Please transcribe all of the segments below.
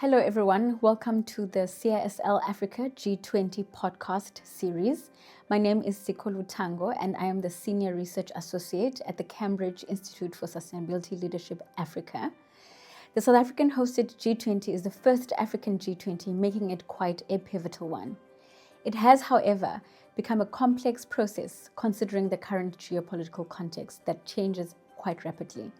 Hello, everyone. Welcome to the CISL Africa G20 podcast series. My name is Sikho Luthango, and I am the Senior Research Associate at the Cambridge Institute for Sustainability Leadership Africa. The South African hosted G20 is the first African G20, making it quite a pivotal one. It has, however, become a complex process considering the current geopolitical context that changes quite rapidly.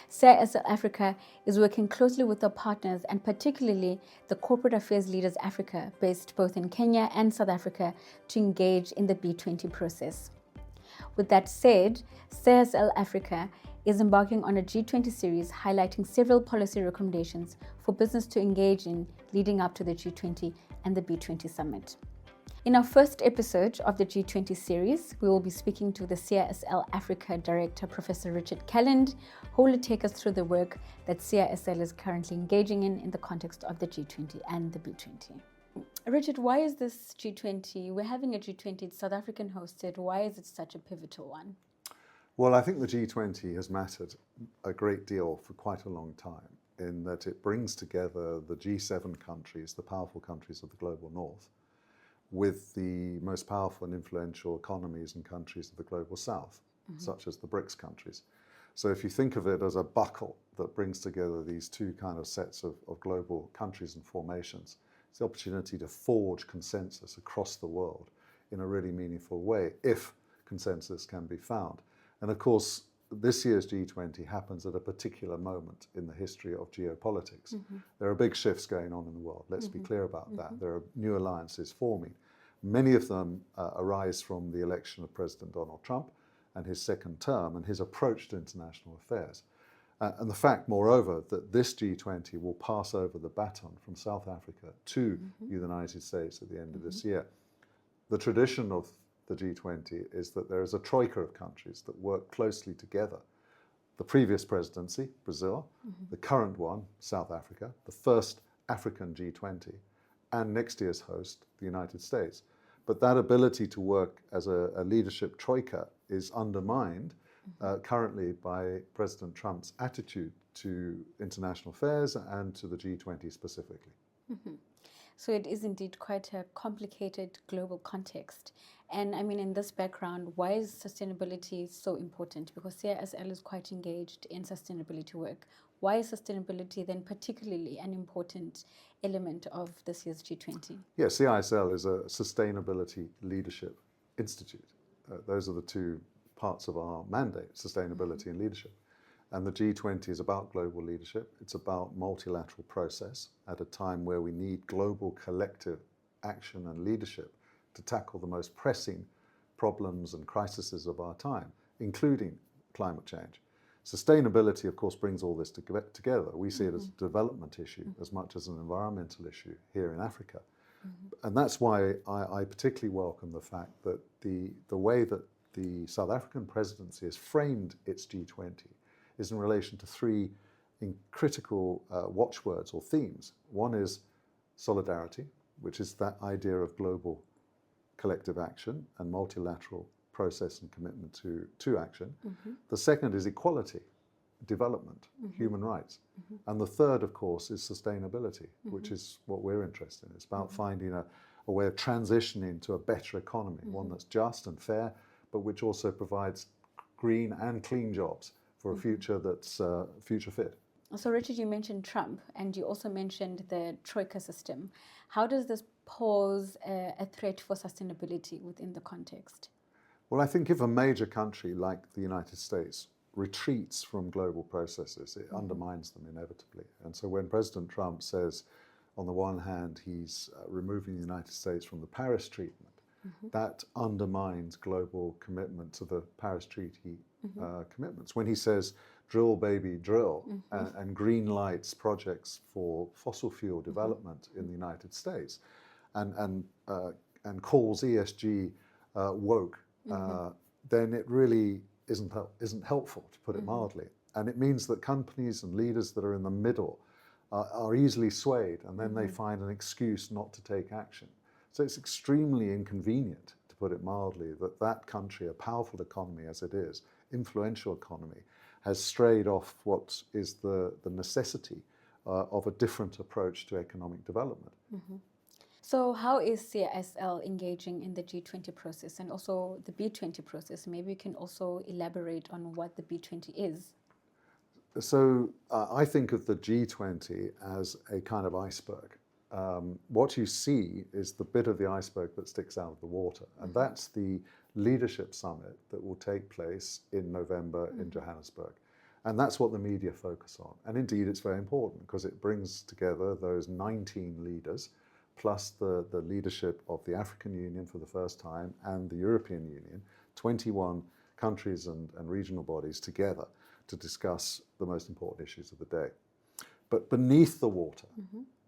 CISL Africa is working closely with our partners and particularly the Corporate Affairs Leaders Africa, based both in Kenya and South Africa, to engage in the B20 process. With that said, CISL Africa is embarking on a G20 series highlighting several policy recommendations for business to engage in leading up to the G20 and the B20 summit. In our first episode of the G20 series, we will be speaking to the CISL Africa Director, Professor Richard Calland, who will take us through the work that CISL is currently engaging in the context of the G20 and the B20. Richard, why is this G20? We're having a G20, it's South African hosted. Why is it such a pivotal one? Well, I think the G20 has mattered a great deal for quite a long time in that it brings together the G7 countries, the powerful countries of the global north, with the most powerful and influential economies and countries of the global south, such as the BRICS countries. So if you think of it as a buckle that brings together these two kind of sets of global countries and formations, it's the opportunity to forge consensus across the world in a really meaningful way, if consensus can be found. And of course, this year's G20 happens at a particular moment in the history of geopolitics. There are big shifts going on in the world, let's be clear about that. There are new alliances forming. Many of them arise from the election of President Donald Trump and his second term and his approach to international affairs. And the fact, moreover, that this G20 will pass over the baton from South Africa to the United States at the end of this year. The tradition of the G20 is that there is a troika of countries that work closely together. The previous presidency, Brazil, the current one, South Africa, the first African G20, and next year's host, the United States. But that ability to work as a leadership troika is undermined currently by President Trump's attitude to international affairs and to the G20 specifically. So it is indeed quite a complicated global context. And I mean, in this background, why is sustainability so important? Because CISL is quite engaged in sustainability work. Why is sustainability then particularly an important element of this year's G20? Yeah, CISL is a Sustainability Leadership Institute. Those are the two parts of our mandate, sustainability and leadership. And the G20 is about global leadership. It's about multilateral process at a time where we need global collective action and leadership to tackle the most pressing problems and crises of our time, including climate change. Sustainability, of course, brings all this together. We see it as a development issue as much as an environmental issue here in Africa. And that's why I particularly welcome the fact that the way that the South African presidency has framed its G20 is in relation to three critical watchwords or themes. One is solidarity, which is that idea of global collective action and multilateral process and commitment to action. The second is equality, development, human rights. And the third, of course, is sustainability, which is what we're interested in. It's about finding a way of transitioning to a better economy, one that's just and fair, but which also provides green and clean jobs for a future that's future fit. So Richard, you mentioned Trump and you also mentioned the troika system. How does this pose a threat for sustainability within the context? Well, I think if a major country like the United States retreats from global processes, it undermines them inevitably. And so when President Trump says, on the one hand, he's removing the United States from the Paris treatment, that undermines global commitment to the Paris Treaty commitments. When he says, drill, baby, drill, and green lights projects for fossil fuel development in the United States, and calls ESG woke, then it really isn't helpful, to put it mildly. And it means that companies and leaders that are in the middle are easily swayed, and then they find an excuse not to take action. So it's extremely inconvenient, to put it mildly, that that country, a powerful economy as it is, influential economy, has strayed off what is the necessity of a different approach to economic development. So how is CISL engaging in the G20 process and also the B20 process? Maybe you can also elaborate on what the B20 is. So I think of the G20 as a kind of iceberg. What you see is the bit of the iceberg that sticks out of the water, and that's the leadership summit that will take place in November in Johannesburg. And that's what the media focus on. And indeed, it's very important because it brings together those 19 leaders, plus the leadership of the African Union for the first time and the European Union, 21 countries and regional bodies together to discuss the most important issues of the day. But beneath the water,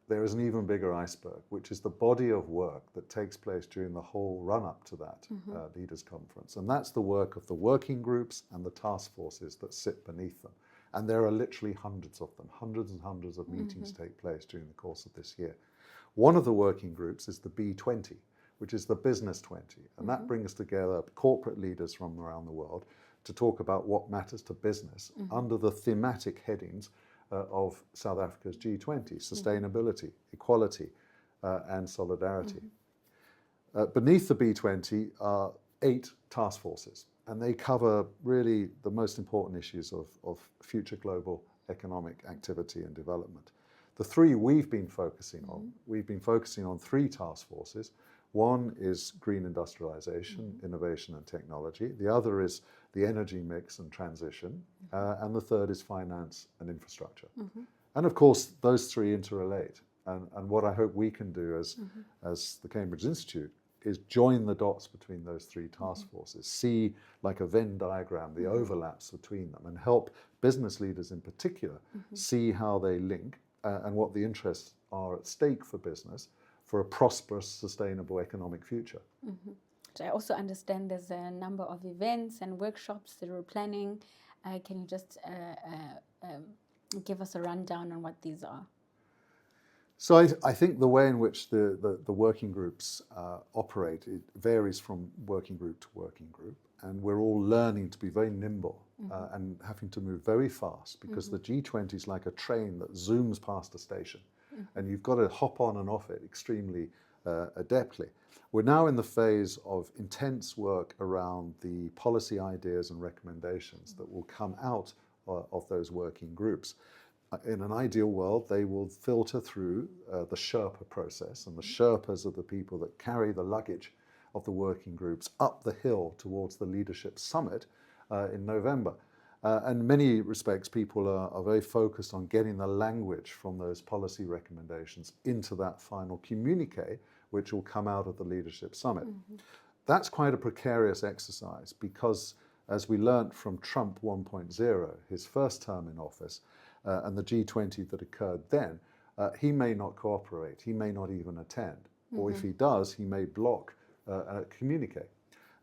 there is an even bigger iceberg, which is the body of work that takes place during the whole run-up to that leaders' conference. And that's the work of the working groups and the task forces that sit beneath them. And there are literally hundreds of them. Hundreds and hundreds of meetings take place during the course of this year. One of the working groups is the B20, which is the Business 20. And that brings together corporate leaders from around the world to talk about what matters to business under the thematic headings of South Africa's G20, sustainability, equality, and solidarity. Beneath the B20 are 8 task forces, and they cover really the most important issues of future global economic activity and development. The 3 we've been focusing on 3 task forces. One is green industrialization, innovation and technology. The other is the energy mix and transition. And the third is finance and infrastructure. And of course, those 3 interrelate. And what I hope we can do as the Cambridge Institute is join the dots between those 3 task forces, see like a Venn diagram, the overlaps between them, and help business leaders in particular see how they link and what the interests are at stake for business for a prosperous, sustainable economic future. So I also understand there's a number of events and workshops that we're planning. Can you just give us a rundown on what these are? So I think the way in which the working groups operate, it varies from working group to working group. And we're all learning to be very nimble and having to move very fast because the G20 is like a train that zooms past a station. And you've got to hop on and off it extremely adeptly. We're now in the phase of intense work around the policy ideas and recommendations that will come out of those working groups. In an ideal world, they will filter through the Sherpa process, and the Sherpas are the people that carry the luggage of the working groups up the hill towards the leadership summit in November. And in many respects, people are very focused on getting the language from those policy recommendations into that final communique, which will come out of the leadership summit. That's quite a precarious exercise because, as we learnt from Trump 1.0, his first term in office, and the G20 that occurred then, he may not cooperate, he may not even attend, or if he does, he may block a communique.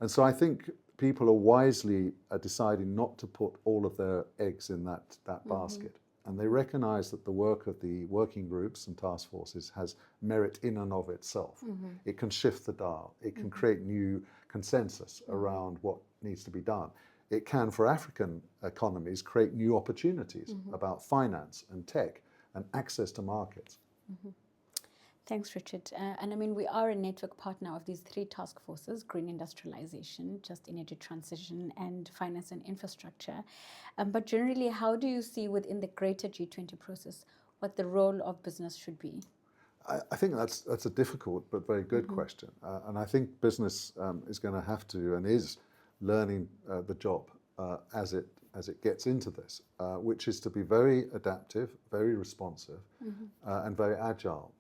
And so I think people are wisely deciding not to put all of their eggs in that basket. And they recognize that the work of the working groups and task forces has merit in and of itself. It can shift the dial. It can create new consensus around what needs to be done. It can, for African economies, create new opportunities about finance and tech and access to markets. Thanks, Richard. And I mean, we are a network partner of these 3 task forces: green industrialization, just energy transition, and finance and infrastructure. But generally, how do you see within the greater G20 process what the role of business should be? I think that's a difficult but very good question. And I think business is going to have to and is learning the job as it gets into this, which is to be very adaptive, very responsive, and very agile.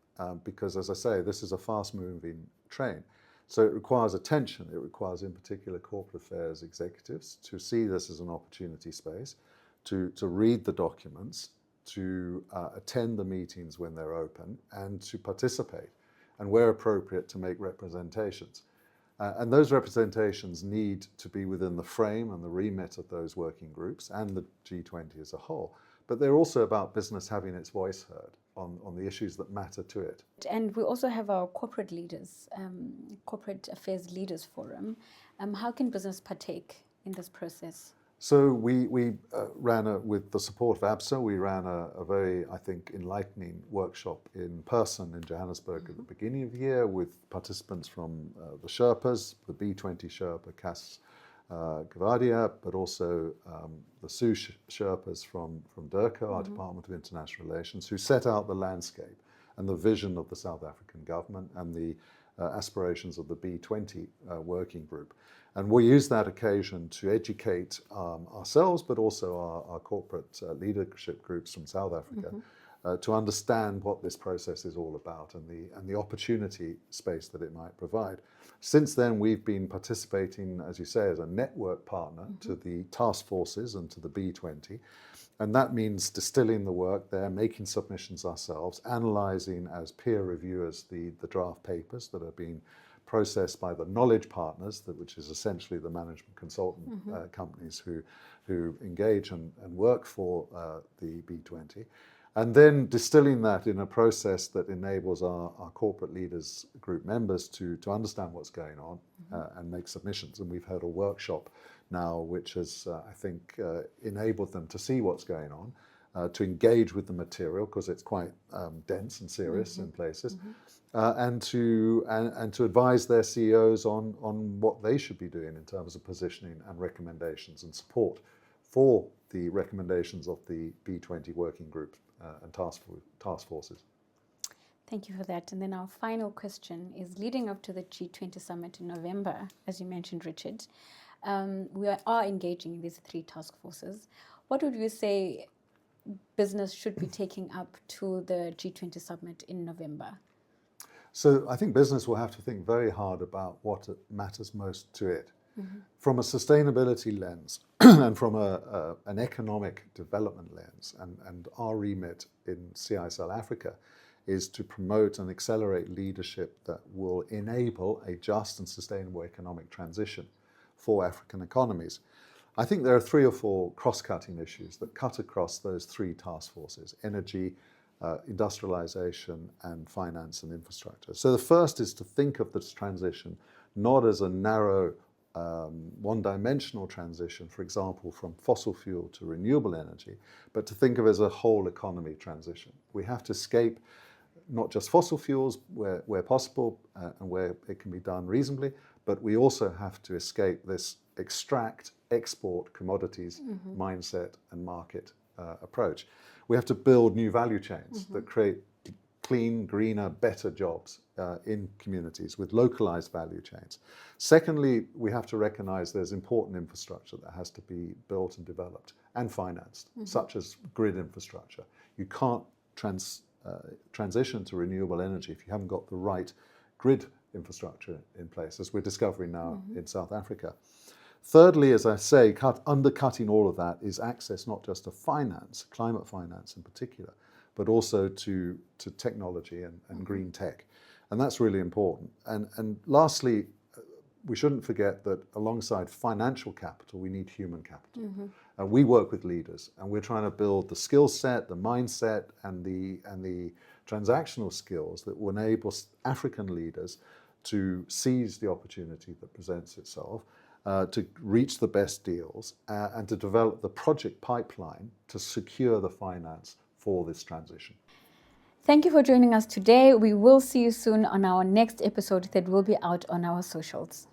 Because, as I say, this is a fast-moving train. So it requires attention. It requires, in particular, corporate affairs executives to see this as an opportunity space, to read the documents, to attend the meetings when they're open, and to participate, and where appropriate, to make representations. And those representations need to be within the frame and the remit of those working groups and the G20 as a whole. But they're also about business having its voice heard on the issues that matter to it. And we also have our corporate leaders, corporate affairs leaders forum. How can business partake in this process? So we with the support of ABSA, we ran a very, I think, enlightening workshop in person in Johannesburg at the beginning of the year with participants from the Sherpas, the B20 Sherpa, Cas Gavadia, but also the Sioux Sherpas from Durka, our Department of International Relations, who set out the landscape and the vision of the South African government and the aspirations of the B20 working group. And we use that occasion to educate ourselves, but also our corporate leadership groups from South Africa to understand what this process is all about and the opportunity space that it might provide. Since then, we've been participating, as you say, as a network partner to the task forces and to the B20. And that means distilling the work there, making submissions ourselves, analysing as peer reviewers the draft papers that are being processed by the knowledge partners, which is essentially the management consultant companies who engage and work for the B20. And then distilling that in a process that enables our corporate leaders group members to understand what's going on and make submissions. And we've had a workshop now which has, I think, enabled them to see what's going on, to engage with the material because it's quite dense and serious in places, and to advise their CEOs on what they should be doing in terms of positioning and recommendations and support for the recommendations of the B20 working group and task forces. Thank you for that. And then our final question is, leading up to the G20 summit in November, as you mentioned, Richard, we are engaging in these 3 task forces. What would you say business should be taking up to the G20 summit in November? So I think business will have to think very hard about what matters most to it. From a sustainability lens and from an economic development lens, and our remit in CISL Africa is to promote and accelerate leadership that will enable a just and sustainable economic transition for African economies. I think there are 3 or 4 cross-cutting issues that cut across those 3 task forces: energy, industrialization, and finance and infrastructure. So the first is to think of this transition not as a narrow one-dimensional transition, for example, from fossil fuel to renewable energy, but to think of it as a whole economy transition. We have to escape not just fossil fuels where possible and where it can be done reasonably, but we also have to escape this extract, export commodities mindset and market approach. We have to build new value chains that create clean, greener, better jobs in communities with localized value chains. Secondly, we have to recognize there's important infrastructure that has to be built and developed and financed, such as grid infrastructure. You can't transition to renewable energy if you haven't got the right grid infrastructure in place, as we're discovering now in South Africa. Thirdly, as I say, undercutting all of that is access not just to finance, climate finance in particular, but also to technology and green tech. And that's really important. And lastly, we shouldn't forget that alongside financial capital, we need human capital. And we work with leaders, and we're trying to build the skill set, the mindset, and the transactional skills that will enable African leaders to seize the opportunity that presents itself, to reach the best deals, and to develop the project pipeline to secure the finance for this transition. Thank you for joining us today. We will see you soon on our next episode that will be out on our socials.